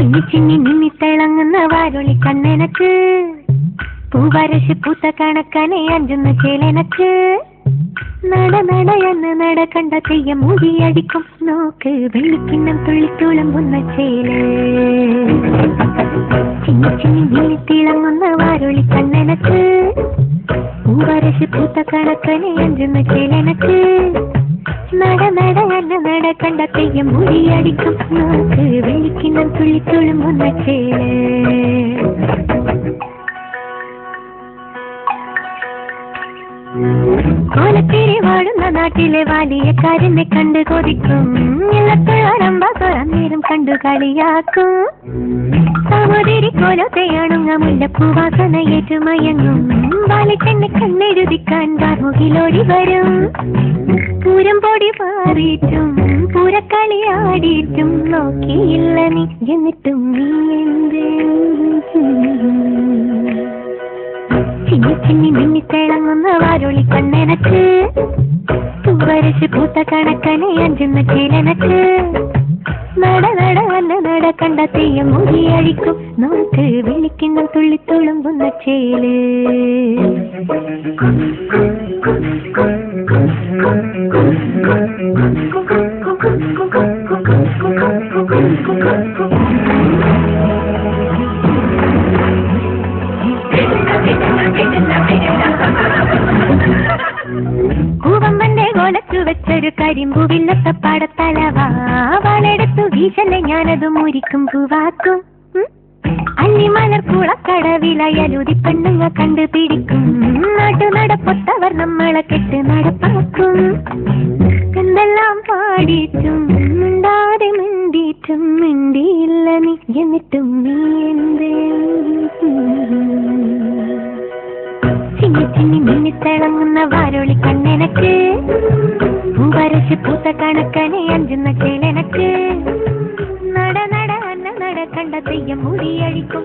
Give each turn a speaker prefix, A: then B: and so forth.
A: ചിന്നി ചിന്നി മിന്നി തിളങ്ങുന്ന വാരൊളി കണ്ണെനക്ക് പൂവരശ് പൂത്ത കണക്കനെ അഞ്ചുന്ന ചേലനക്ക് നട നടയെന്ന് നട കണ്ട തെയ്യ മൂടിയടിക്കും നോക്ക് വെള്ളിക്കിണ്ണം തുള്ളിത്തുളുമ്പുന്ന ചേല് ചിന്നി ചിന്നി മിന്നി തിളങ്ങുന്ന വാരൊളി കണ്ണെനക്ക് പൂവരശ് പൂത്ത കണക്കനെ അഞ്ചുന്ന ചേലനക്ക് നട നടയെന്ന് നട കണ്ട തെയ്യ മൂടിയടിക്കും നോക്ക് വെള്ളിക്കിണ്ണം തുള്ളിത്തുളുമ്പുന്ന ചേല് കോലത്തിരി വാടുന്ന നാട്ടിലെ വാലിയക്കാരനെ കണ്ട് കൊതിക്കും ഇല്ലത്തോഴമ്പേരം കണ്ടു കളിയാക്കും സഹോദരി കോലത്തെയാണുങ്ങ മുല്ലപ്പൂവാസന ഏറ്റുമയങ്ങും വാലിക്കെന്നെ കണ്ണെഴുതിക്കാൻ കാർമുകിലോടി വരും പൂരം പൊടി മാറിയിട്ടും പൂരക്കളിയാടിയിട്ടും നോക്കിയില്ല നീ എന്നിട്ടും നീ എന്ത് ചിന്നി ചിന്നി മിന്നി തിളങ്ങുന്ന വാരൊളി കണ്ണെനക്ക് പൂവരശ് പൂത്ത കണക്കനെ അഞ്ചുന്ന ചേലനക്ക് നട നട അന്ന നട കണ്ട തെയ്യം മുടിയടിക്കും നോക്ക് വെള്ളിക്കിണ്ണം തുള്ളിത്തുളുമ്പുന്ന ചേല് കൂവമ്പന്റെ കോലത്തു വെച്ചൊരു കരിമ്പൂവില്ലത്ത പടത്തലവാ വളെടുത്തു വീശലെ ഞാനത് മുരിക്കും പൂവാക്കും അല്ലിമലർ കുളക്കടവിലയലുതി പെണ്ണുങ്ങ കണ്ടുപിടിക്കും നാട്ടു നടപ്പൊത്തവർ നമ്മളെ കെട്ട് നടപ്പാക്കും എന്തെല്ലാം പാടിയിട്ടും മിണ്ടാതെ മിണ്ടിയിട്ടും മിണ്ടിയില്ല നീ എന്നിട്ടും നീ എന്ത് ചിന്നി ചിന്നി മിന്നി തിളങ്ങുന്ന വാരൊളി കണ്ണെനക്ക് പൂവരശ് പൂത്ത കണക്കനെ അഞ്ചുന്ന ചേലനക്ക് നട നട അന്ന നട കണ്ട തെയ്യം മുടിയടിക്കും